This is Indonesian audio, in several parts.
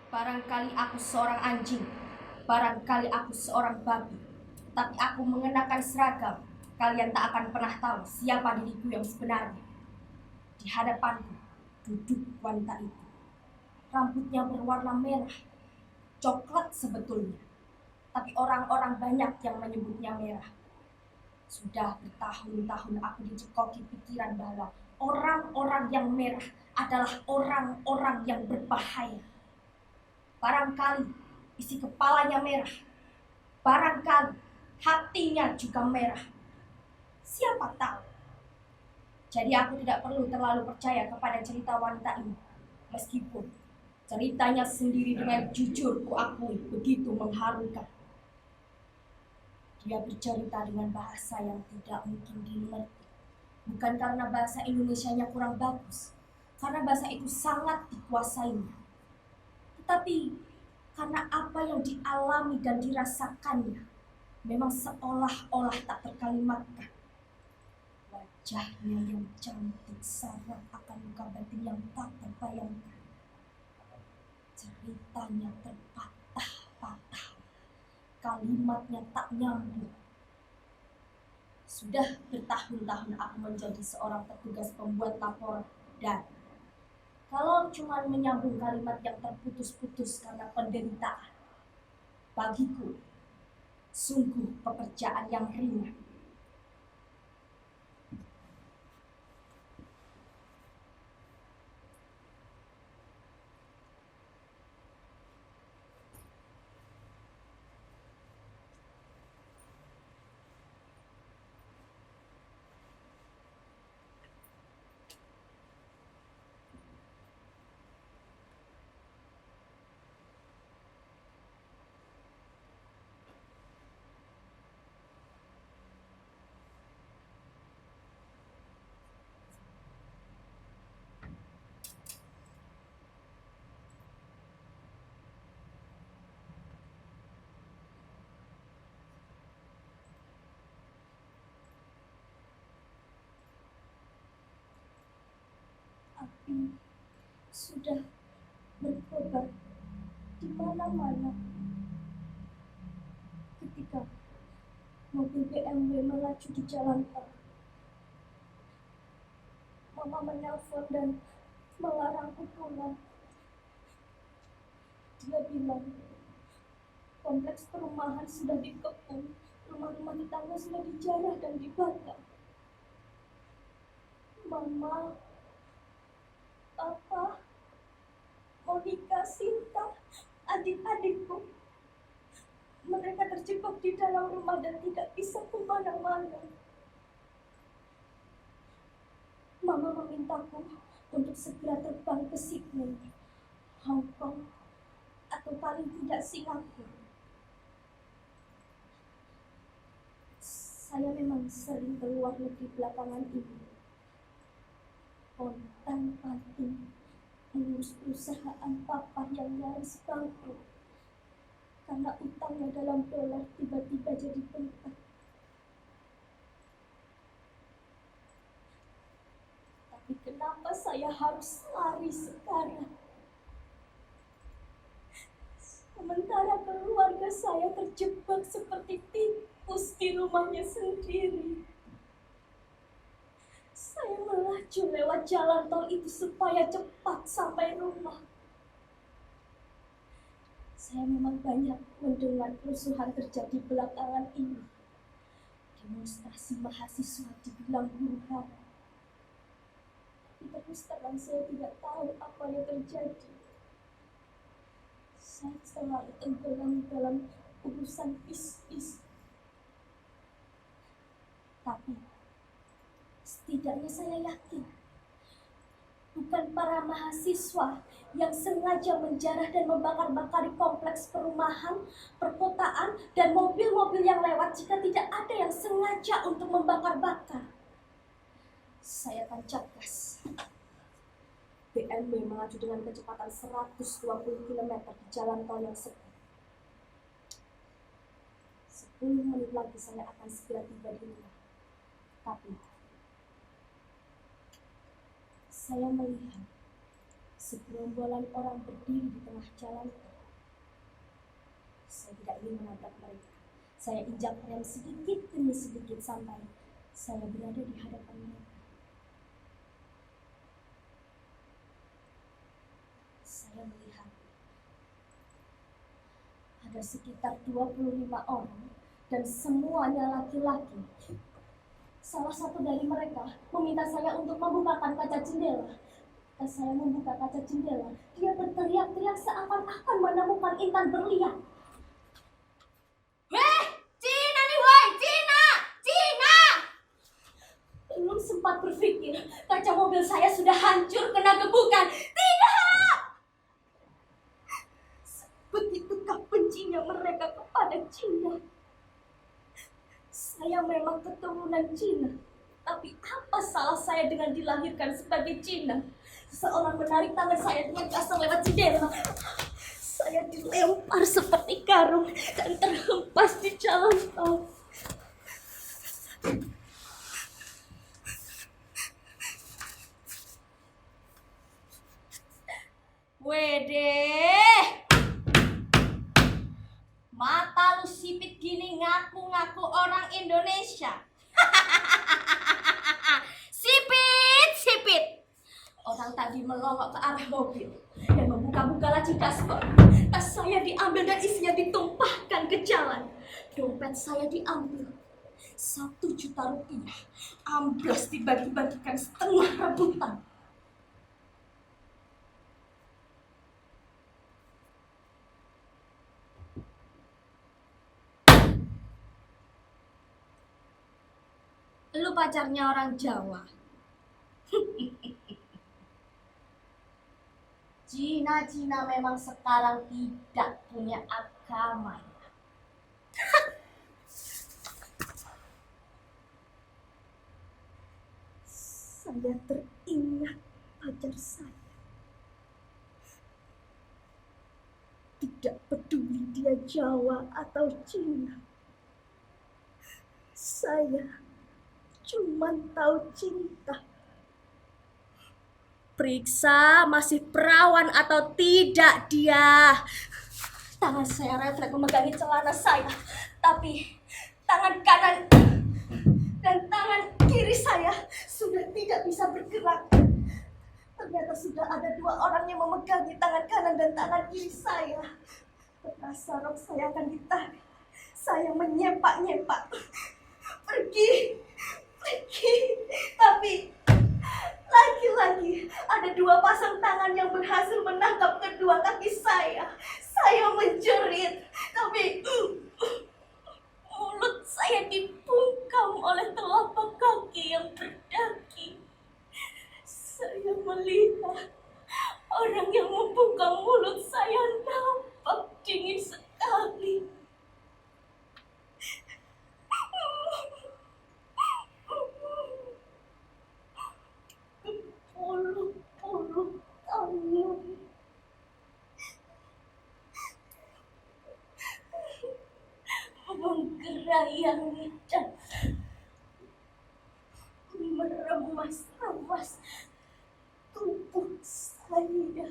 Barangkali aku seorang anjing, barangkali aku seorang babi, tapi aku mengenakan seragam. Kalian tak akan pernah tahu siapa diriku yang sebenarnya. Di hadapanku duduk wanita itu. Rambutnya berwarna merah, coklat sebetulnya, tapi orang-orang banyak yang menyebutnya merah. Sudah bertahun-tahun aku dicekoki pikiran bahwa orang-orang yang merah adalah orang-orang yang berbahaya. Barangkali isi kepalanya merah, barangkali hatinya juga merah. Siapa tahu? Jadi aku tidak perlu terlalu percaya kepada cerita wanita ini, meskipun ceritanya sendiri dengan jujur kuakui begitu mengharukan. Dia bercerita dengan bahasa yang tidak mungkin dimengerti. Bukan karena bahasa Indonesianya kurang bagus, karena bahasa itu sangat dikuasainya. Tetapi karena apa yang dialami dan dirasakannya memang seolah-olah tak terkalimatkan. Wajahnya yang cantik syarat akan luka batin yang tak terbayangkan. Ceritanya terpatah-patah, kalimatnya tak nyambung. Sudah bertahun-tahun aku menjadi seorang petugas pembuat laporan, dan kalau cuma menyambung kalimat yang terputus-putus karena penderitaan, bagiku sungguh pekerjaan yang ringan. Api sudah berkobar di mana-mana. Ketika mobil BMW melaju di jalan tol, Mama menelpon dan melarangku pulang. Dia bilang, kompleks perumahan sudah dikepung, rumah-rumah tetangga sudah dijarah dan dibakar. Mama, Papa, Monica, Sinta, adik-adikku, mereka terjebak di dalam rumah dan tidak bisa kemana-mana. Mama memintaku untuk segera terbang ke Sydney, Hong Kong, atau paling tidak Singapura. Saya memang sering keluar negeri belakangan ini. Pontang-panting mengurus perusahaan papa yang nyaris bangkrut karena utangnya dalam dolar tiba-tiba jadi bengkak. Tapi kenapa saya harus lari sekarang? Sementara keluarga saya terjebak seperti tikus di rumahnya sendiri. Saya melaju lewat jalan tol itu supaya cepat sampai rumah. Saya memang banyak mendengar kerusuhan terjadi belakangan ini. Demonstrasi mahasiswa dibilang huru-hara. Tapi terus terang saya tidak tahu apa yang terjadi. Saya selalu tenggelam dalam urusan bisnis. Tapi setidaknya saya yakin bukan para mahasiswa yang sengaja menjarah dan membakar-bakar kompleks perumahan, perkotaan, dan mobil-mobil yang lewat jika tidak ada yang sengaja untuk membakar-bakar. Saya tancap gas. BMW melaju dengan kecepatan 120 km di jalan tol yang sepi. 10 menit lagi saya akan segera tiba di rumah. Tapi saya melihat Segerombolan orang berdiri di tengah jalan. Saya tidak ingin menabrak mereka. Saya injak rem sedikit demi sedikit sampai saya berada di hadapan mereka. Saya melihat ada sekitar 25 orang dan semuanya laki-laki. Salah satu dari mereka meminta saya untuk membukakan kaca jendela. Ketika saya membuka kaca jendela, dia berteriak-teriak seakan-akan menemukan intan berlian. Weh, Cina nih woi, Cina, Cina. Belum sempat berpikir, kaca mobil saya sudah hancur kena gebukan. Tidak! Begitukah bencinya mereka kepada Cina? Saya memang keturunan Cina, tapi apa salah saya dengan dilahirkan sebagai Cina? Seseorang menarik tangan saya dengan kasar lewat jendela. Saya dilempar seperti karung dan terhempas di jalan tol. Wede, mata lu sipit gini ngaku-ngaku orang Indonesia. Sipit. Orang tadi melongok ke arah mobil dan membuka-buka laci dashboard. Tas saya diambil dan isinya ditumpahkan ke jalan. Dompet saya diambil. 1 juta rupiah amblas dibagi-bagikan setengah rebutan. Lu pacarnya orang Jawa. Cina memang sekarang tidak punya agama. Saya teringat pacar saya. Tidak peduli dia Jawa atau Cina. Saya cuma tahu cinta. Periksa masih perawan atau tidak dia. Tangan saya refleks memegangi celana saya, tapi tangan kanan dan tangan kiri saya sudah tidak bisa bergerak. Ternyata sudah ada 2 orang yang memegangi tangan kanan dan tangan kiri saya. Terasa rok saya akan ditarik. Saya menyepak-nyepak. Pergi. Tapi lagi-lagi ada 2 pasang tangan yang berhasil menangkap kedua kaki saya. Saya menjerit, tapi mulut saya dibungkam oleh telapak kaki yang berdaki. Saya melihat orang yang membungkam mulut saya nampak dingin sekali. Puluh-puluh tahun. Menggerayangi dan meremas-remas tubuh saya.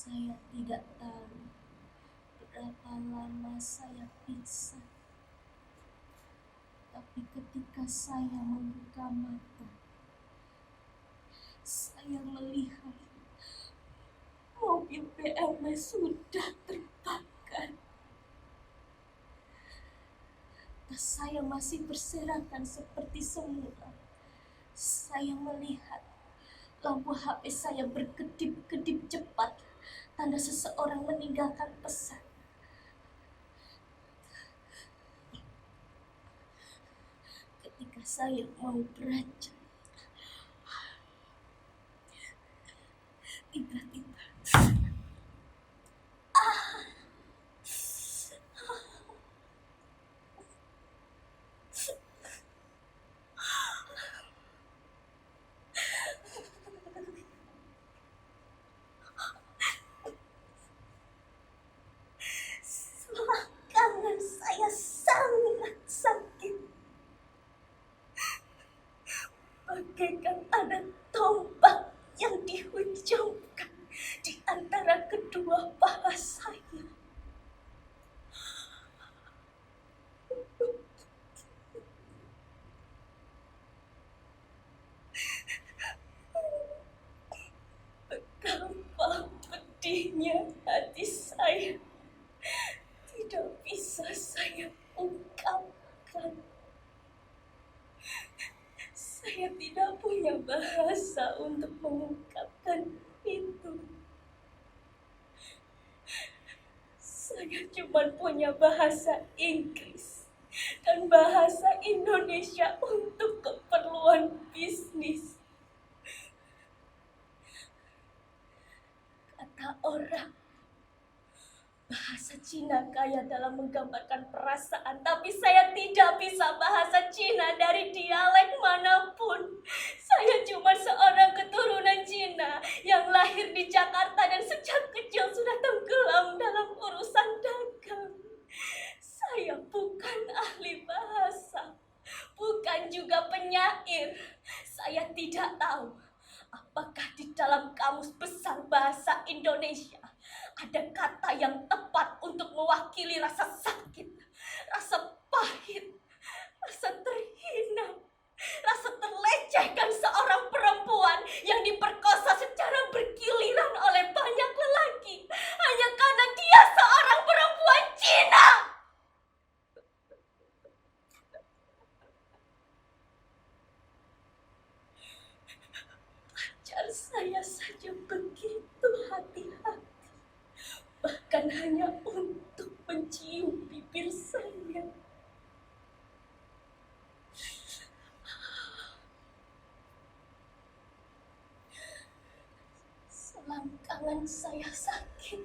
Saya tidak tahu berapa lama saya pingsan. Tapi ketika saya membuka mata, saya melihat mobil BMW sudah terbakar. Tas saya masih berserakan seperti semula. Saya melihat lampu HP saya berkedip-kedip cepat, tanda seseorang meninggalkan pesan. Ketika saya mau beranjak, tiba-tiba bisa saya ungkapkan. Saya tidak punya bahasa untuk mengungkapkan itu. Saya cuma punya bahasa Inggris dan bahasa Indonesia untuk keperluan bisnis. Kata orang, bahasa Cina kaya dalam menggambarkan perasaan, tapi saya tidak bisa bahasa Cina dari dialek manapun. Saya cuma seorang keturunan Cina yang lahir di Jakarta dan sejak kecil sudah tenggelam dalam urusan dagang. Saya bukan ahli bahasa, bukan juga penyair. Saya tidak tahu apakah di dalam Kamus Besar Bahasa Indonesia ada kata yang tepat untuk mewakili rasa sakit, rasa pahit, rasa terhina, rasa terlecehkan seorang perempuan yang diperkosa secara bergiliran oleh banyak lelaki hanya karena dia seorang perempuan Cina. Pacar saya saja begitu hati-hati, bahkan hanya untuk mencium bibir saya. Selangkangan saya sakit.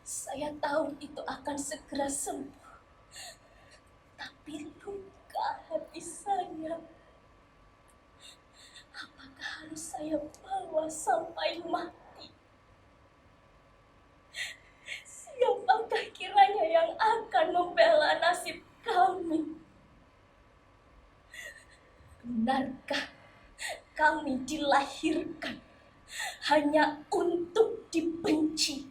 Saya tahu itu akan segera sembuh. Tapi luka hati saya, apakah harus saya bawa sampai mati? Siapakah kiranya yang akan membela nasib kami? Benarkah kami dilahirkan hanya untuk dibenci?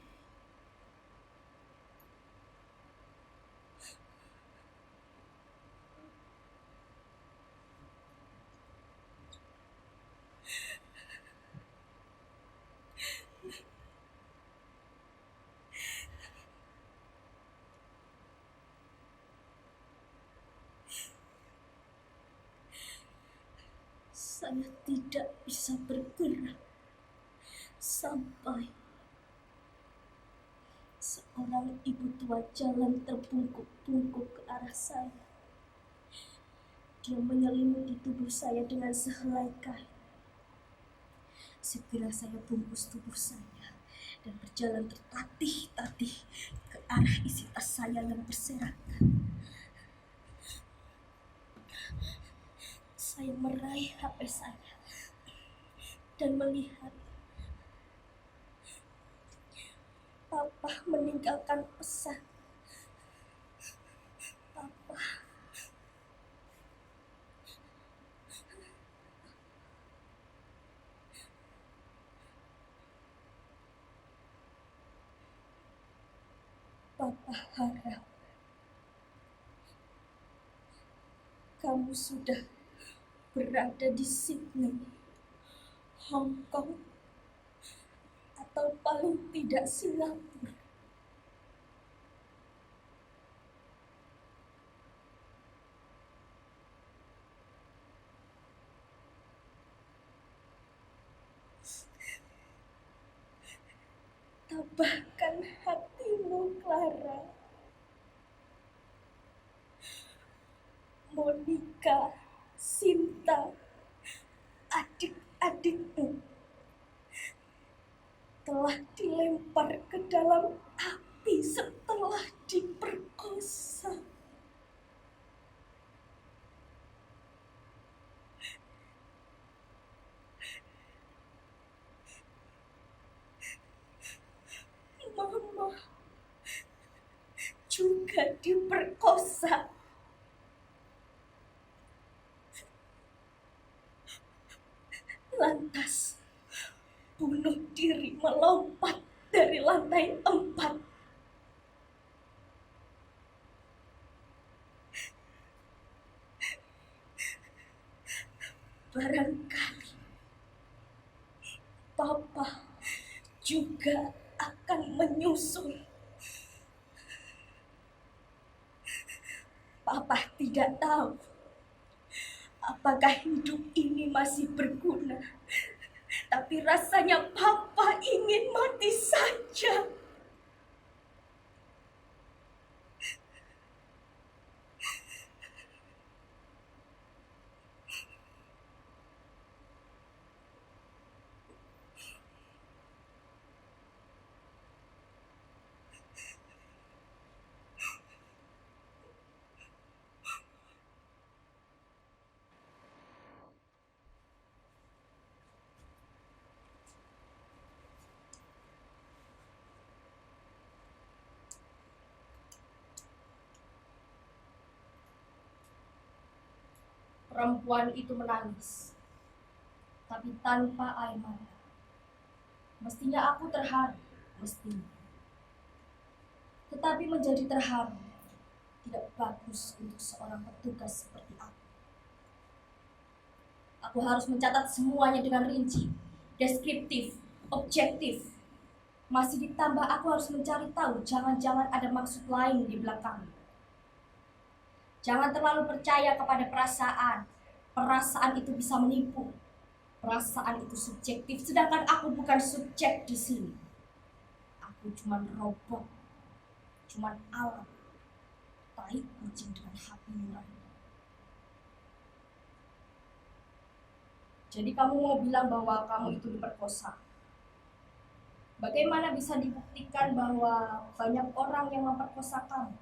Saya tidak bisa bergerak sampai seorang ibu tua jalan terbungkuk-bungkuk ke arah saya. Dia menyelimuti tubuh saya dengan sehelai kain. Segera saya bungkus tubuh saya dan berjalan tertatih-tatih ke arah isi tas saya yang berserakan. Saya meraih HP saya dan melihat Papa meninggalkan pesan. Papa, Papa harap kamu sudah berada di Sydney, Hong Kong, atau paling tidak Singapura. Tabahkan hatimu, Clara. Monica, Sinta, adik-adikmu telah dilempar ke dalam api setelah diperkosa. Mama juga diperkosa. Lantas bunuh diri melompat dari lantai 4. Barangkali Papa juga akan menyusul. Papa tidak tahu apakah hidup ini masih berguna. Tapi rasanya Papa ingin mati saja. Perempuan itu menangis, tapi tanpa air mata. Mestinya aku terharu, mestinya. Tetapi menjadi terharu tidak bagus untuk seorang petugas seperti aku. Aku harus mencatat semuanya dengan rinci, deskriptif, objektif. Masih ditambah aku harus mencari tahu jangan-jangan ada maksud lain di belakangnya. Jangan terlalu percaya kepada perasaan. Perasaan itu bisa menipu. Perasaan itu subjektif, sedangkan aku bukan subjek di sini. Aku cuma robot, cuma alat. Tai kucing dengan hati nurani. Jadi kamu mau bilang bahwa kamu itu diperkosa? Bagaimana bisa dibuktikan bahwa banyak orang yang memperkosa kamu?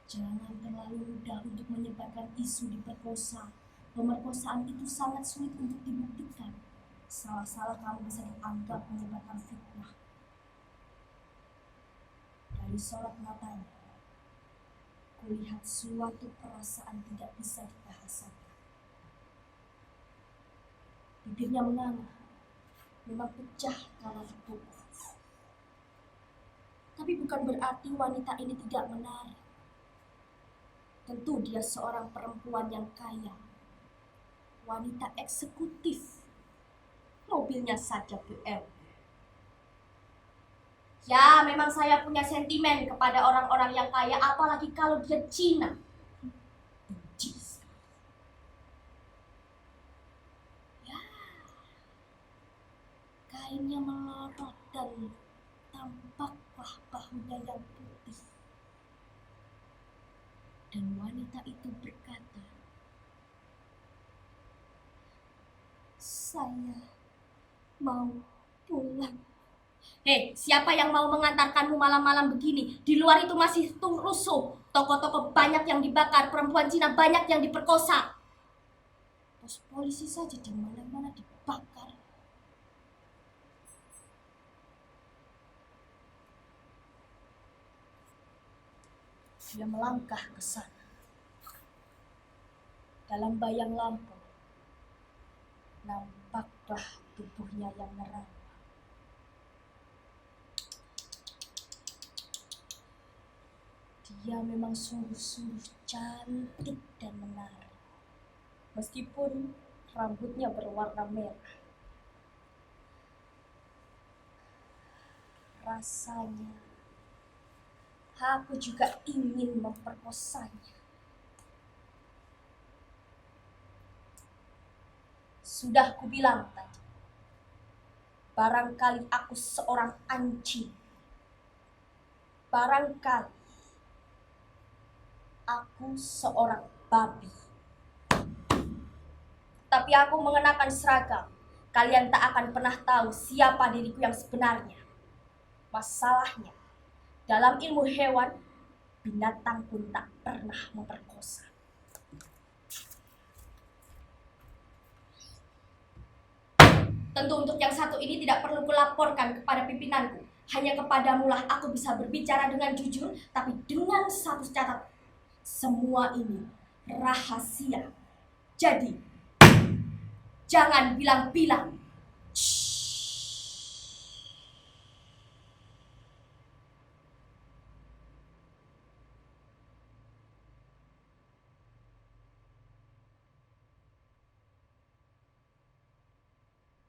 Jangan terlalu mudah untuk menyebarkan isu diperkosa. Pemerkosaan itu sangat sulit untuk dibuktikan. Salah-salah kamu bisa dianggap menyebarkan fitnah. Dari sorot matanya, kulihat suatu perasaan tidak bisa dibahasakan. Bibirnya menganga, memang pecah kalau dipukul. Tapi bukan berarti wanita ini tidak menarik. Tentu dia seorang perempuan yang kaya, wanita eksekutif, mobilnya saja BMW. Ya, memang saya punya sentimen kepada orang-orang yang kaya, apalagi kalau dia Cina. Benci sekali. Ya, kainnya melorot dan tampaklah bahunya yang putih. Dan wanita itu berkata, "Saya mau pulang." Hei, siapa yang mau mengantarkanmu malam-malam begini? Di luar itu masih rusuh. Toko-toko banyak yang dibakar, perempuan Cina banyak yang diperkosa. Pos polisi saja di mana-mana dibakar. Dia melangkah ke sana. Dalam bayang lampu, nampaklah tubuhnya yang neram. Dia memang sungguh-sungguh cantik dan menarik. Meskipun rambutnya berwarna merah. Rasanya aku juga ingin memperkosanya. Sudah kubilang tadi, barangkali aku seorang anjing. Barangkali aku seorang babi. Tapi aku mengenakan seragam. Kalian tak akan pernah tahu siapa diriku yang sebenarnya. Masalahnya, dalam ilmu hewan, binatang pun tak pernah memperkosa. Tentu untuk yang satu ini tidak perlu kulaporkan kepada pimpinanku. Hanya kepadamulah aku bisa berbicara dengan jujur, tapi dengan satu catatan. Semua ini rahasia. Jadi, jangan bilang-bilang